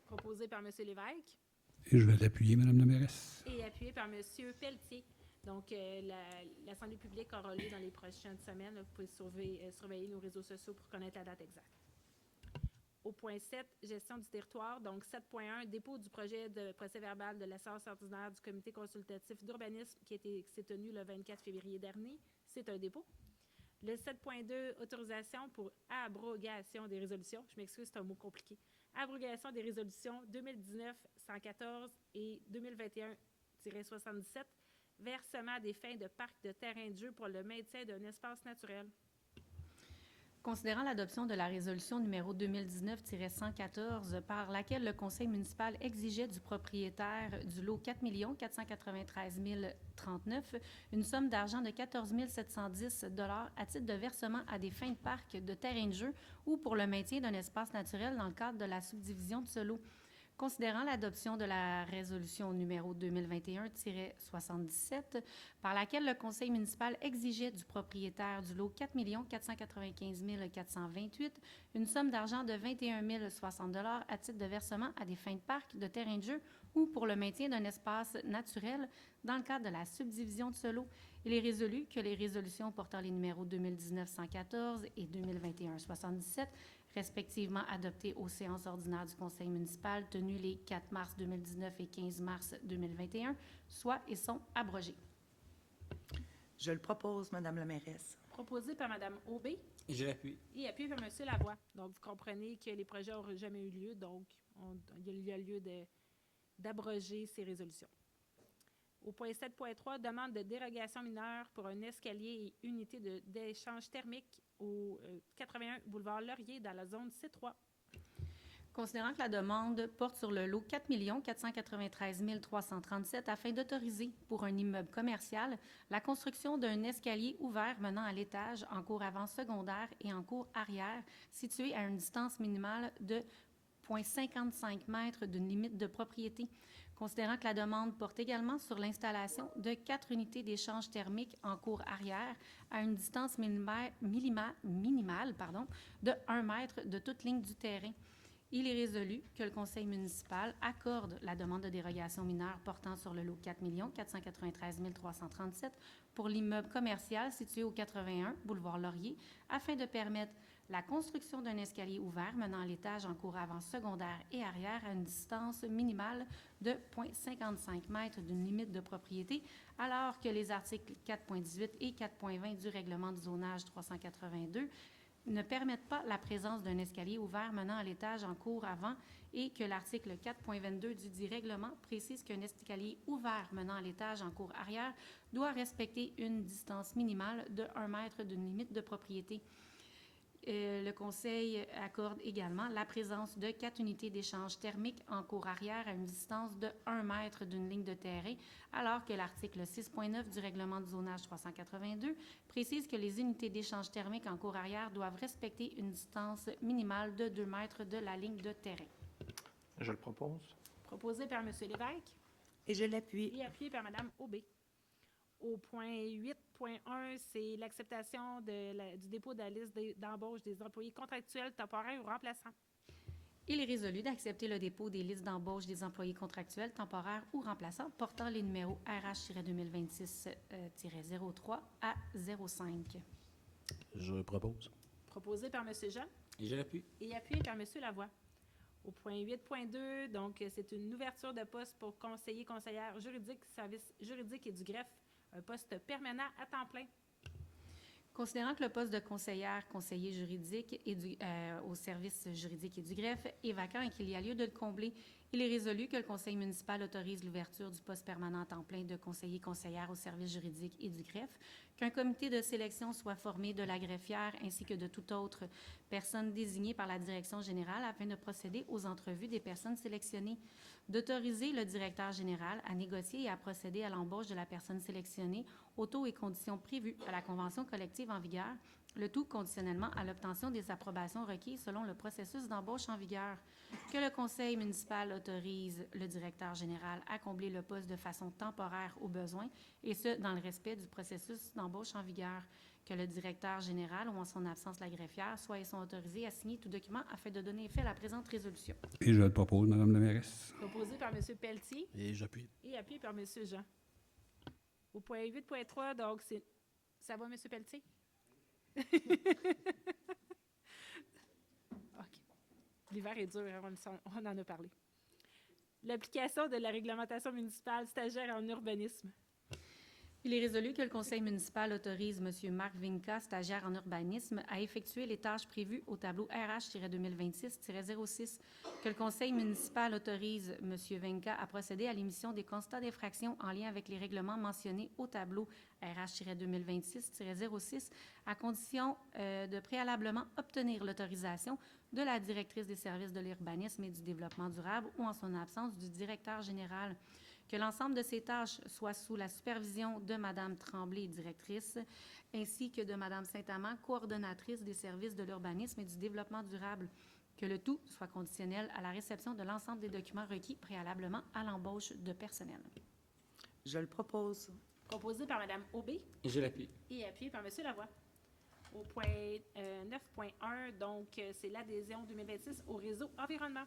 proposé par M. Lévesque Et je vais l'appuyer, Madame la mairesse. et appuyé par M. Pelletier. Donc, l'Assemblée publique aura lieu dans les prochaines semaines. Là, vous pouvez surveiller nos réseaux sociaux pour connaître la date exacte. Au point 7, gestion du territoire. Donc, 7.1, dépôt du projet de procès-verbal de la séance ordinaire du comité consultatif d'urbanisme qui s'est tenu le 24 février dernier. C'est un dépôt. Le 7.2, autorisation pour abrogation des résolutions. Je m'excuse, c'est un mot compliqué. Abrogation des résolutions 2019-114 et 2021-77. Versement à des fins de parc de terrain de jeu pour le maintien d'un espace naturel. Considérant l'adoption de la résolution numéro 2019-114 par laquelle le conseil municipal exigeait du propriétaire du lot 4 493 039 une somme d'argent de 14 710 $ à titre de versement à des fins de parc de terrain de jeu ou pour le maintien d'un espace naturel dans le cadre de la subdivision de ce lot. Considérant l'adoption de la résolution numéro 2021-77, par laquelle le conseil municipal exigeait du propriétaire du lot 4 495 428 une somme d'argent de 21 060 $ à titre de versement à des fins de parc, de terrain de jeu ou pour le maintien d'un espace naturel dans le cadre de la subdivision de ce lot, il est résolu que les résolutions portant les numéros 2019-114 et 2021-77 respectivement adoptées aux séances ordinaires du conseil municipal tenues les 4 mars 2019 et 15 mars 2021, soient et sont abrogées. Je le propose, Madame la mairesse. Proposé par Mme Aubé Et je l'appuie. et appuyé par M. Lavoie. Donc, vous comprenez que les projets n'auront jamais eu lieu, donc il y a lieu d'abroger ces résolutions. Au point 7.3, demande de dérogation mineure pour un escalier et unité d'échange thermique au 81 boulevard Laurier dans la zone C3. Considérant que la demande porte sur le lot 4 493 337 afin d'autoriser pour un immeuble commercial la construction d'un escalier ouvert menant à l'étage en cour avant secondaire et en cour arrière situé à une distance minimale de 0,55 mètres d'une limite de propriété. Considérant que la demande porte également sur l'installation de 4 unités d'échange thermique en cour arrière à une distance minimale de 1 mètre de toute ligne du terrain. Il est résolu que le conseil municipal accorde la demande de dérogation mineure portant sur le lot 4 493 337 pour l'immeuble commercial situé au 81 boulevard Laurier afin de permettre la construction d'un escalier ouvert menant à l'étage en cour avant secondaire et arrière à une distance minimale de 0,55 mètres d'une limite de propriété, alors que les articles 4.18 et 4.20 du règlement du zonage 382 ne permettent pas la présence d'un escalier ouvert menant à l'étage en cour avant et que l'article 4.22 du dit règlement précise qu'un escalier ouvert menant à l'étage en cour arrière doit respecter une distance minimale de 1 mètre d'une limite de propriété. Le conseil accorde également la présence de 4 unités d'échange thermique en cour arrière à une distance de 1 mètre d'une ligne de terrain, alors que l'article 6.9 du règlement du zonage 382 précise que les unités d'échange thermique en cour arrière doivent respecter une distance minimale de 2 mètres de la ligne de terrain. Je le propose. Proposé par M. Lévesque Et je l'appuie. et appuyé par Mme Aubé. Au point 8.1, c'est l'acceptation du dépôt de la liste d'embauche des employés contractuels temporaires ou remplaçants. Il est résolu d'accepter le dépôt des listes d'embauche des employés contractuels temporaires ou remplaçants portant les numéros RH-2026-03 à 05. Je propose. Proposé par M. Jean Et je l'appuie. et appuyé par M. Lavoie. Au point 8.2, donc c'est une ouverture de poste pour conseiller, conseillère juridique, service juridique et du greffe, un poste permanent à temps plein. Considérant que le poste de conseillère, conseiller juridique et au service juridique et du greffe est vacant et qu'il y a lieu de le combler, il est résolu que le conseil municipal autorise l'ouverture du poste permanent à temps plein de conseiller, conseillère au service juridique et du greffe, qu'un comité de sélection soit formé de la greffière ainsi que de toute autre personne désignée par la direction générale afin de procéder aux entrevues des personnes sélectionnées, d'autoriser le directeur général à négocier et à procéder à l'embauche de la personne sélectionnée aux taux et conditions prévus à la convention collective en vigueur, le tout conditionnellement à l'obtention des approbations requises selon le processus d'embauche en vigueur, que le conseil municipal autorise le directeur général à combler le poste de façon temporaire au besoin, et ce, dans le respect du processus d'embauche en vigueur, que le directeur général ou en son absence la greffière soit et sont autorisés à signer tout document afin de donner effet à la présente résolution. Et je le propose, Madame la mairesse. Proposé par M. Pelletier Et j'appuie. et appuyé par M. Jean. Au point 8.3, donc c'est... Ça va, M. Pelletier? OK. L'hiver est dur, on en a parlé. L'application de la réglementation municipale stagiaire en urbanisme. Il est résolu que le conseil municipal autorise M. Marc Vinca, stagiaire en urbanisme, à effectuer les tâches prévues au tableau RH-2026-06, que le conseil municipal autorise M. Vinca à procéder à l'émission des constats d'infraction en lien avec les règlements mentionnés au tableau RH-2026-06, à condition de préalablement obtenir l'autorisation de la directrice des services de l'urbanisme et du développement durable ou en son absence du directeur général. Que l'ensemble de ces tâches soit sous la supervision de Mme Tremblay, directrice, ainsi que de Mme Saint-Amand, coordonnatrice des services de l'urbanisme et du développement durable. Que le tout soit conditionnel à la réception de l'ensemble des documents requis préalablement à l'embauche de personnel. Je le propose. Proposé par Mme Aubé Et je l'appuie. et appuyé par M. Lavoie. Au point 9.1, donc, c'est l'adhésion 2026 au réseau environnement.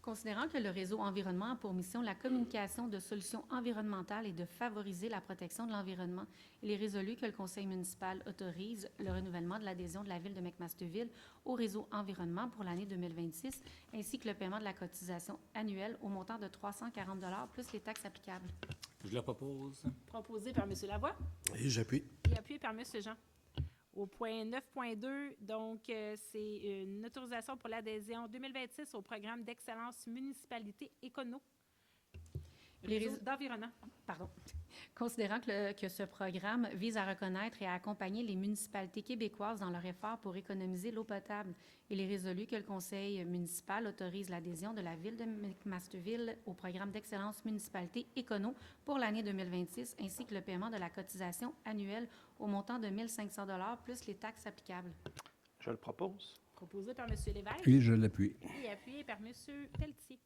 Considérant que le réseau environnement a pour mission la communication de solutions environnementales et de favoriser la protection de l'environnement, il est résolu que le conseil municipal autorise le renouvellement de l'adhésion de la ville de McMasterville au réseau environnement pour l'année 2026, ainsi que le paiement de la cotisation annuelle au montant de 340 $ plus les taxes applicables. Je le propose. Proposé par M. Lavoie Et j'appuie. et appuyé par M. Jean. Au point 9.2, donc, c'est une autorisation pour l'adhésion 2026 au programme d'excellence municipalité écono. Les Réseau réseaux- d'environnement. Pardon. Considérant que ce programme vise à reconnaître et à accompagner les municipalités québécoises dans leur effort pour économiser l'eau potable, il est résolu que le conseil municipal autorise l'adhésion de la ville de McMasterville au programme d'excellence municipalité écono pour l'année 2026, ainsi que le paiement de la cotisation annuelle au montant de 1 500 $ plus les taxes applicables. Je le propose. Proposé par M. Lévesque Et je l'appuie. et appuyé par M. Pelletier.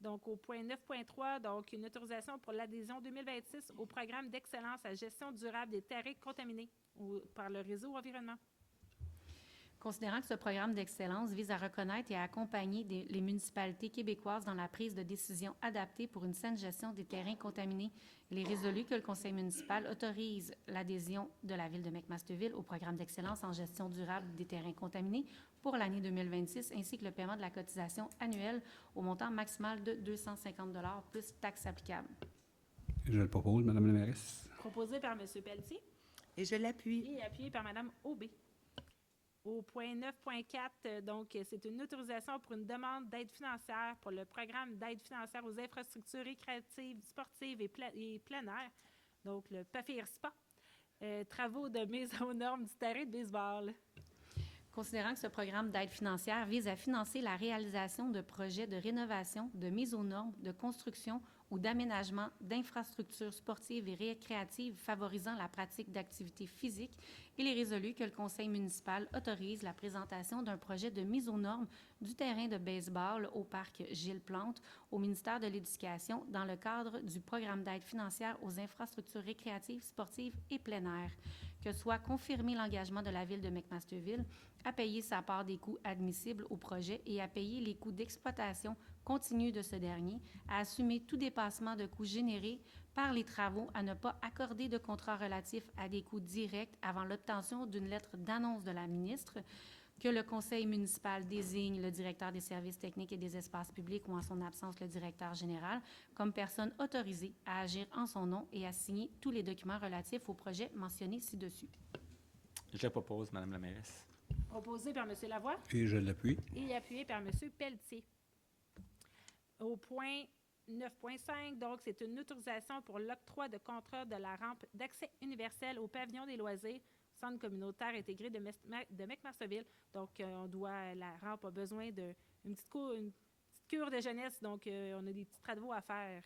Donc, au point 9.3, donc, une autorisation pour l'adhésion 2026 au programme d'excellence à gestion durable des terrains contaminés par le réseau environnement. Considérant que ce programme d'excellence vise à reconnaître et à accompagner les municipalités québécoises dans la prise de décisions adaptées pour une saine gestion des terrains contaminés, il est résolu que le conseil municipal autorise l'adhésion de la ville de McMasterville au programme d'excellence en gestion durable des terrains contaminés pour l'année 2026, ainsi que le paiement de la cotisation annuelle au montant maximal de 250 $ plus taxes applicables. Je le propose, Madame la mairesse. Proposé par M. Pelletier Et je l'appuie. et appuyé par Mme Aubé. Au point 9.4, donc, c'est une autorisation pour une demande d'aide financière pour le programme d'aide financière aux infrastructures récréatives, sportives et plein air, donc le PAFIR-SPA, travaux de mise aux normes du terrain de baseball. Considérant que ce programme d'aide financière vise à financer la réalisation de projets de rénovation, de mise aux normes, de construction ou d'aménagement d'infrastructures sportives et récréatives favorisant la pratique d'activités physiques, il est résolu que le conseil municipal autorise la présentation d'un projet de mise aux normes du terrain de baseball au parc Gilles Plante au ministère de l'Éducation dans le cadre du programme d'aide financière aux infrastructures récréatives, sportives et plein air. Que soit confirmé l'engagement de la ville de McMasterville à payer sa part des coûts admissibles au projet et à payer les coûts d'exploitation continue de ce dernier, à assumer tout dépassement de coûts générés par les travaux, à ne pas accorder de contrat relatif à des coûts directs avant l'obtention d'une lettre d'annonce de la ministre, que le conseil municipal désigne le directeur des services techniques et des espaces publics ou en son absence le directeur général comme personne autorisée à agir en son nom et à signer tous les documents relatifs au projet mentionné ci-dessus. Je le propose, Madame la mairesse. Proposé par M. Lavoie Et je l'appuie. et appuyé par M. Pelletier. Au point 9.5, donc, c'est une autorisation pour l'octroi de contrat de la rampe d'accès universel au pavillon des loisirs, centre communautaire intégré de McMasterville. Donc, la rampe a besoin d'une petite cure de jeunesse, donc on a des petits travaux à faire.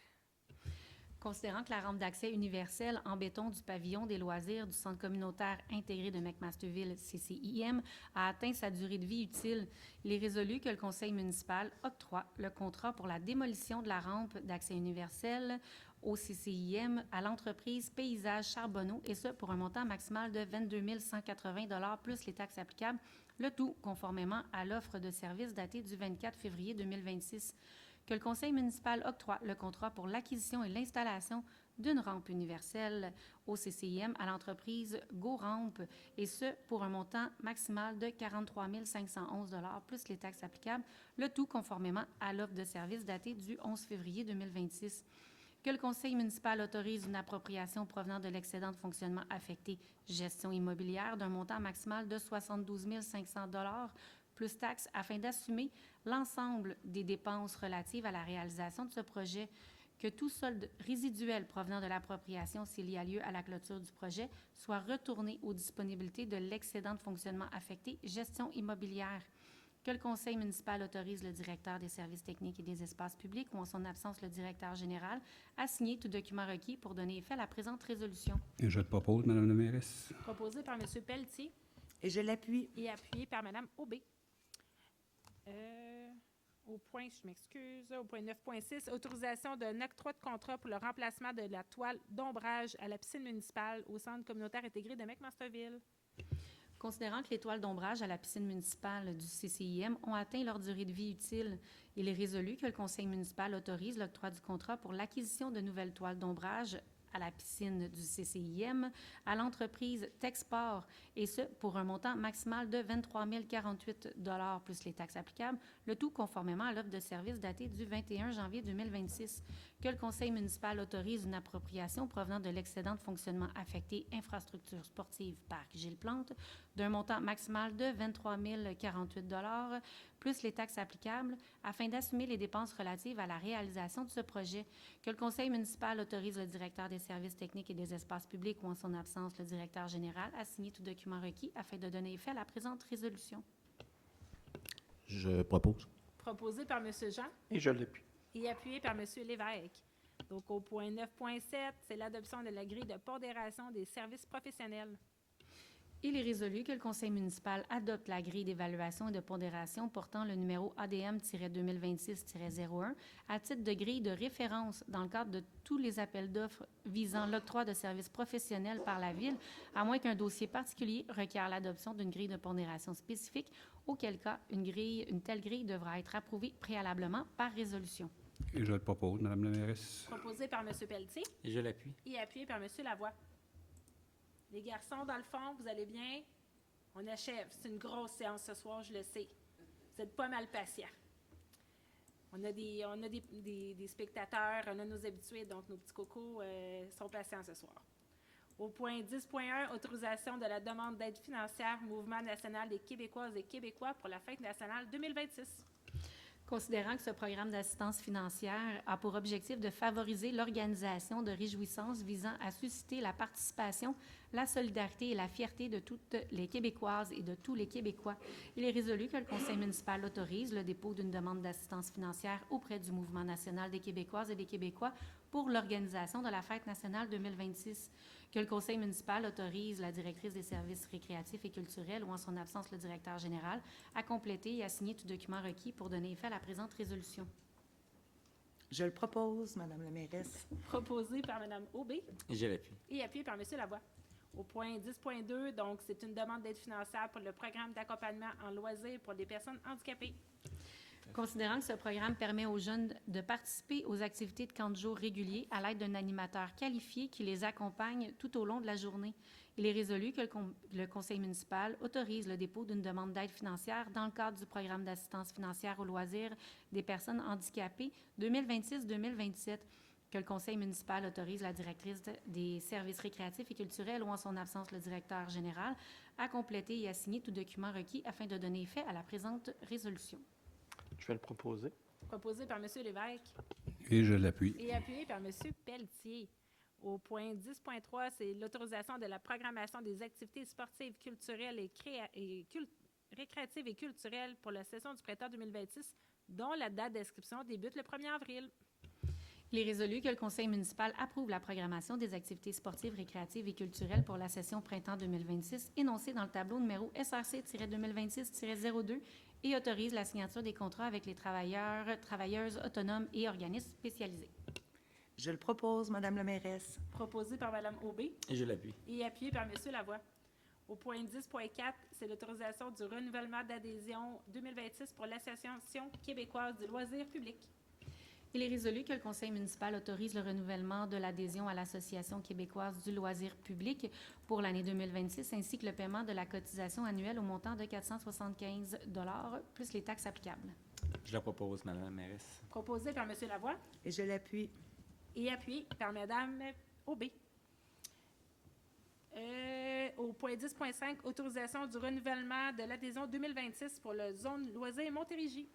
Considérant que la rampe d'accès universelle en béton du pavillon des loisirs du Centre communautaire intégré de McMasterville, CCIM, a atteint sa durée de vie utile, il est résolu que le conseil municipal octroie le contrat pour la démolition de la rampe d'accès universel au CCIM à l'entreprise Paysage Charbonneau, et ce pour un montant maximal de 22 180 plus les taxes applicables, le tout conformément à l'offre de service datée du 24 février 2026. Que le conseil municipal octroie le contrat pour l'acquisition et l'installation d'une rampe universelle au CCIM à l'entreprise GoRampe, et ce pour un montant maximal de 43 511 plus les taxes applicables, le tout conformément à l'offre de service datée du 11 février 2026. Que le conseil municipal autorise une appropriation provenant de l'excédent de fonctionnement affecté gestion immobilière d'un montant maximal de 72 500 plus taxes afin d'assumer l'ensemble des dépenses relatives à la réalisation de ce projet, que tout solde résiduel provenant de l'appropriation, s'il y a lieu à la clôture du projet, soit retourné aux disponibilités de l'excédent de fonctionnement affecté gestion immobilière, que le conseil municipal autorise le directeur des services techniques et des espaces publics ou en son absence le directeur général à signer tout document requis pour donner effet à la présente résolution. Et je le propose, Madame la mairesse. Proposé par M. Pelletier Et je l'appuie. et appuyé par Mme Aubé. Au point 9.6, autorisation d'un octroi de contrat pour le remplacement de la toile d'ombrage à la piscine municipale au centre communautaire intégré de McMasterville. Considérant que les toiles d'ombrage à la piscine municipale du CCIM ont atteint leur durée de vie utile, il est résolu que le conseil municipal autorise l'octroi du contrat pour l'acquisition de nouvelles toiles d'ombrage à la piscine du CCIM à l'entreprise Texport, et ce pour un montant maximal de 23 048 plus les taxes applicables, le tout conformément à l'offre de service datée du 21 janvier 2026. Que le conseil municipal autorise une appropriation provenant de l'excédent de fonctionnement affecté infrastructure sportive Parc Gilles Plante d'un montant maximal de 23 048 plus les taxes applicables afin d'assumer les dépenses relatives à la réalisation de ce projet. Que le conseil municipal autorise le directeur des services techniques et des espaces publics ou en son absence le directeur général à signer tout document requis afin de donner effet à la présente résolution. Je propose. Proposé par M. Jean Et je l'appuie. et appuyé par M. Lévesque. Donc, au point 9.7, c'est l'adoption de la grille de pondération des services professionnels. Il est résolu que le conseil municipal adopte la grille d'évaluation et de pondération portant le numéro ADM-2026-01 à titre de grille de référence dans le cadre de tous les appels d'offres visant l'octroi de services professionnels par la Ville, à moins qu'un dossier particulier requiert l'adoption d'une grille de pondération spécifique, auquel cas une telle grille devra être approuvée préalablement par résolution. Et je le propose, Madame la mairesse. Proposé par M. Pelletier Et je l'appuie. et appuyé par M. Lavoie. Les garçons, dans le fond, vous allez bien? On achève. C'est une grosse séance ce soir, je le sais. Vous êtes pas mal patients. On a des spectateurs, on a nos habitués, donc nos petits cocos sont patients ce soir. Au point 10.1, autorisation de la demande d'aide financière Mouvement national des Québécoises et Québécois pour la fête nationale 2026. Considérant que ce programme d'assistance financière a pour objectif de favoriser l'organisation de réjouissances visant à susciter la participation, la solidarité et la fierté de toutes les Québécoises et de tous les Québécois, il est résolu que le conseil municipal autorise le dépôt d'une demande d'assistance financière auprès du Mouvement national des Québécoises et des Québécois pour l'organisation de la fête nationale 2026, que le conseil municipal autorise la directrice des services récréatifs et culturels ou en son absence le directeur général à compléter et à signer tout document requis pour donner effet à la présente résolution. Je le propose, Madame la mairesse. Proposé par Mme Aubé Et je l'appuie. et appuyé par M. Lavoie. Au point 10.2, donc, c'est une demande d'aide financière pour le programme d'accompagnement en loisirs pour des personnes handicapées. Considérant que ce programme permet aux jeunes de participer aux activités de camp de jour réguliers à l'aide d'un animateur qualifié qui les accompagne tout au long de la journée, il est résolu que le conseil municipal autorise le dépôt d'une demande d'aide financière dans le cadre du programme d'assistance financière aux loisirs des personnes handicapées 2026-2027, que le conseil municipal autorise la directrice des services récréatifs et culturels ou en son absence le directeur général à compléter et à signer tout document requis afin de donner effet à la présente résolution. Je vais le proposer. Proposé par M. Lévesque Et je l'appuie. et appuyé par M. Pelletier. Au point 10.3, c'est l'autorisation de la programmation des activités sportives, culturelles et récréatives et culturelles pour la session du printemps 2026, dont la date d'inscription débute le 1er avril. Il est résolu que le conseil municipal approuve la programmation des activités sportives, récréatives et culturelles pour la session printemps 2026, énoncée dans le tableau numéro SRC-2026-02 et autorise la signature des contrats avec les travailleurs, travailleuses autonomes et organismes spécialisés. Je le propose, Madame la mairesse. Proposé par Mme Aubé Et je l'appuie. et appuyé par M. Lavoie. Au point 10.4, c'est l'autorisation du renouvellement d'adhésion 2026 pour l'Association québécoise du loisir public. Il est résolu que le conseil municipal autorise le renouvellement de l'adhésion à l'Association québécoise du loisir public pour l'année 2026, ainsi que le paiement de la cotisation annuelle au montant de 475 $ plus les taxes applicables. Je la propose, Madame la mairesse. Proposé par M. Lavoie Et je l'appuie. et appuyé par Mme Aubé. Au point 10.5, autorisation du renouvellement de l'adhésion 2026 pour le zone loisir Montérégie.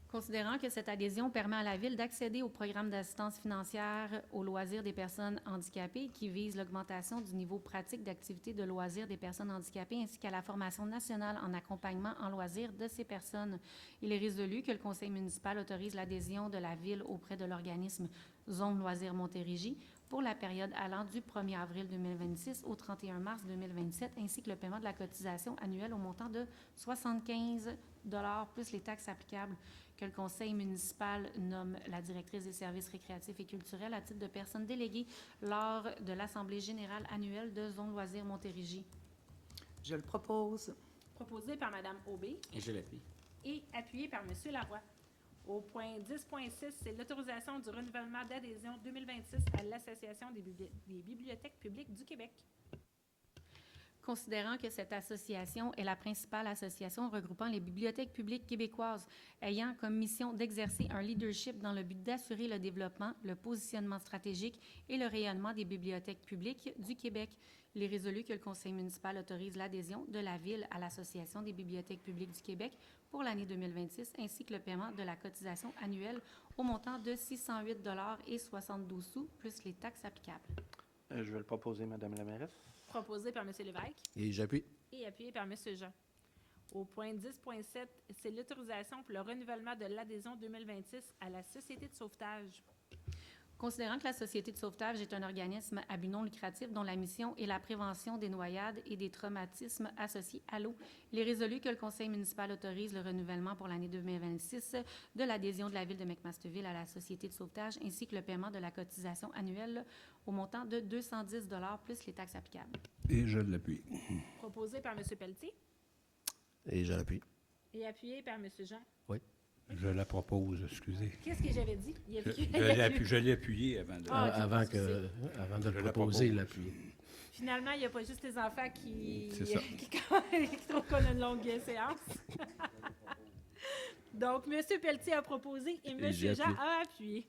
Considérant que cette adhésion permet à la Ville d'accéder au programme d'assistance financière aux loisirs des personnes handicapées qui vise l'augmentation du niveau pratique d'activité de loisirs des personnes handicapées ainsi qu'à la formation nationale en accompagnement en loisirs de ces personnes. Il est résolu que le conseil municipal autorise l'adhésion de la Ville auprès de l'organisme Zone Loisirs Montérégie pour la période allant du 1er avril 2026 au 31 mars 2027, ainsi que le paiement de la cotisation annuelle au montant de 75 $ plus les taxes applicables, que le conseil municipal nomme la directrice des services récréatifs et culturels à titre de personne déléguée lors de l'Assemblée générale annuelle de Zone Loisirs Montérégie. Je le propose. Proposé par Mme Aubé Et je l'appuie. et appuyé par M. Lavoie. Au point 10.6, c'est l'autorisation du renouvellement d'adhésion 2026 à l'Association des bibliothèques publiques du Québec. Considérant que cette association est la principale association regroupant les bibliothèques publiques québécoises, ayant comme mission d'exercer un leadership dans le but d'assurer le développement, le positionnement stratégique et le rayonnement des bibliothèques publiques du Québec, il est résolu que le conseil municipal autorise l'adhésion de la Ville à l'Association des bibliothèques publiques du Québec pour l'année 2026, ainsi que le paiement de la cotisation annuelle au montant de 608,72 $ plus les taxes applicables. Je vais le proposer, Madame la mairesse. Proposé par M. Lévesque Et j'appuie. et appuyé par M. Jean. Au point 10.7, c'est l'autorisation pour le renouvellement de l'adhésion 2026 à la Société de sauvetage. Considérant que la Société de sauvetage est un organisme à but non lucratif dont la mission est la prévention des noyades et des traumatismes associés à l'eau, il est résolu que le conseil municipal autorise le renouvellement pour l'année 2026 de l'adhésion de la Ville de McMasterville à la Société de sauvetage ainsi que le paiement de la cotisation annuelle au montant de 210 $ plus les taxes applicables. Et je l'appuie. Proposé par M. Pelletier Et je l'appuie. et appuyé par M. Jean. Je la propose, excusez. Qu'est-ce que j'avais dit? Il y a Je l'ai appuyé avant de... Ah, ok, avant excusez. avant de Je le la proposer, propose. l'appuyer. Finalement, il n'y a pas juste les enfants qui, C'est ça. qui trouvent qu'on a une longue séance. Donc, M. Pelletier a proposé et M. j'ai Jean a appuyé.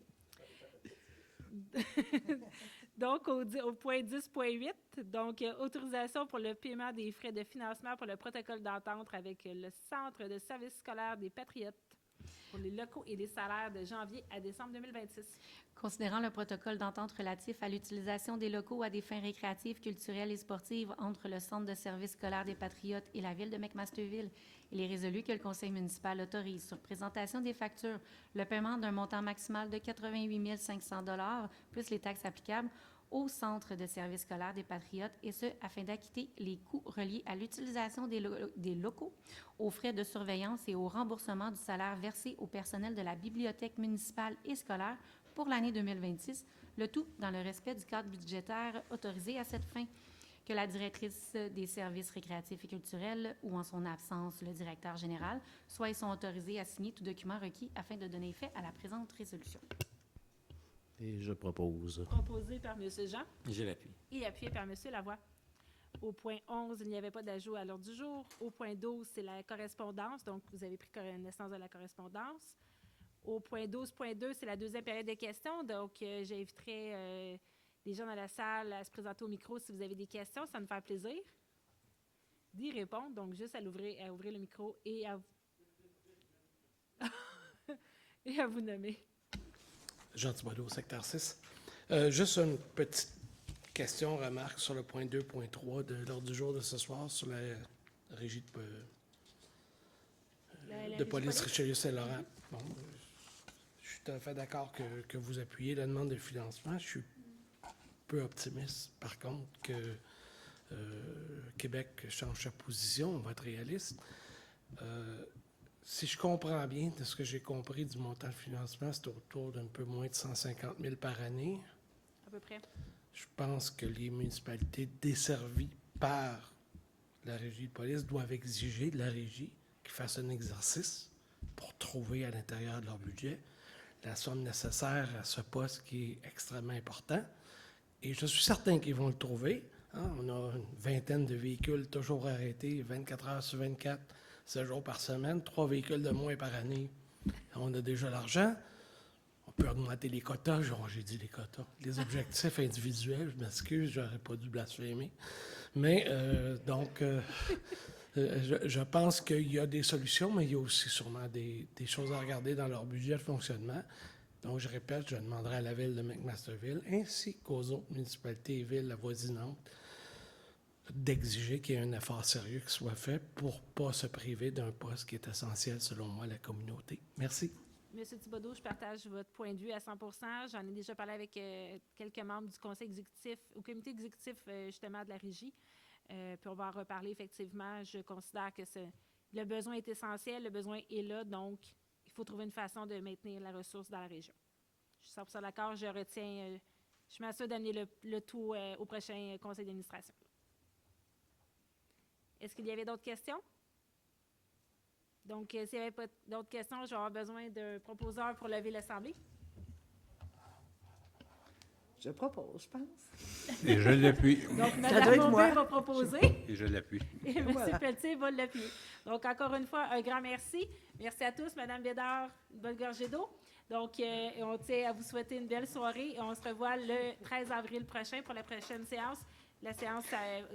Donc, au point 10.8, donc autorisation pour le paiement des frais de financement pour le protocole d'entente avec le Centre de services scolaires des Patriotes pour les locaux et les salaires de janvier à décembre 2026. Considérant le protocole d'entente relatif à l'utilisation des locaux à des fins récréatives, culturelles et sportives entre le Centre de services scolaires des Patriotes et la Ville de McMasterville, il est résolu que le conseil municipal autorise, sur présentation des factures, le paiement d'un montant maximal de 88 500 $ plus les taxes applicables au Centre de services scolaires des Patriotes, et ce, afin d'acquitter les coûts reliés à l'utilisation des locaux, aux frais de surveillance et au remboursement du salaire versé au personnel de la bibliothèque municipale et scolaire pour l'année 2026, le tout dans le respect du cadre budgétaire autorisé à cette fin. Que la directrice des services récréatifs et culturels, ou en son absence, le directeur général, soient et sont autorisés à signer tout document requis afin de donner effet à la présente résolution. Et je propose. Proposé par M. Jean Et je l'appuie. et appuyé par M. Lavoie. Au point 11, il n'y avait pas d'ajout à l'ordre du jour. Au point 12, c'est la correspondance. Donc, vous avez pris connaissance de la correspondance. Au point 12.2, c'est la deuxième période de questions. Donc, j'inviterai les gens dans la salle à se présenter au micro si vous avez des questions. Ça va me faire plaisir d'y répondre. Donc, juste à ouvrir le micro et à vous nommer. Jean Thibodeau, secteur 6. Juste une petite question, remarque sur le point 2.3 de l'ordre du jour de ce soir sur la régie La de police régie Richelieu-Saint-Laurent. Bon, je suis tout à fait d'accord que vous appuyez la demande de financement. Je suis peu optimiste, par contre, que Québec change sa position. On va être réaliste. Si je comprends bien, de ce que j'ai compris du montant de financement, c'est autour d'un peu moins de 150 000 par année. À peu près. Je pense que les municipalités desservies par la régie de police doivent exiger de la régie qu'ils fassent un exercice pour trouver à l'intérieur de leur budget la somme nécessaire à ce poste qui est extrêmement important. Et je suis certain qu'ils vont le trouver. Hein? On a une vingtaine de véhicules toujours arrêtés, 24 heures sur 24, 7 jours par semaine, 3 véhicules de moins par année. On a déjà l'argent. On peut augmenter les quotas. J'ai dit les quotas. Les objectifs individuels, je m'excuse, j'aurais pas dû blasphémer. Mais je pense qu'il y a des solutions, mais il y a aussi sûrement des choses à regarder dans leur budget de fonctionnement. Donc, je répète, je demanderai à la ville de McMasterville, ainsi qu'aux autres municipalités et villes avoisinantes, d'exiger qu'il y ait un effort sérieux qui soit fait pour ne pas se priver d'un poste qui est essentiel, selon moi, à la communauté. Merci. Monsieur Thibodeau, je partage votre point de vue à 100 %. J'en ai déjà parlé avec quelques membres du conseil exécutif, au comité exécutif, justement, de la régie. Puis on va en reparler, effectivement. Je considère que le besoin est essentiel, le besoin est là, donc il faut trouver une façon de maintenir la ressource dans la région. Je suis 100 % d'accord, je retiens, je m'assure d'amener le tout au prochain conseil d'administration. Est-ce qu'il y avait d'autres questions? Donc, s'il n'y avait pas d'autres questions, je vais avoir besoin d'un proposeur pour lever l'Assemblée. Je propose, je pense. Et je l'appuie. Donc, doit Mme être moi. Aubé va proposer Et je l'appuie. et M. Voilà. Pelletier va l'appuyer. Donc, encore une fois, un grand merci. Merci à tous. Mme Bédard, une bonne gorgée d'eau. Donc, on tient à vous souhaiter une belle soirée et on se revoit le 13 avril prochain pour la prochaine séance. La séance,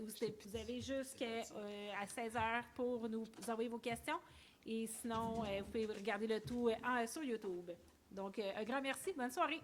vous avez jusqu'à 16h pour nous envoyer vos questions. Et sinon, vous pouvez regarder le tout sur YouTube. Donc, un grand merci. Bonne soirée.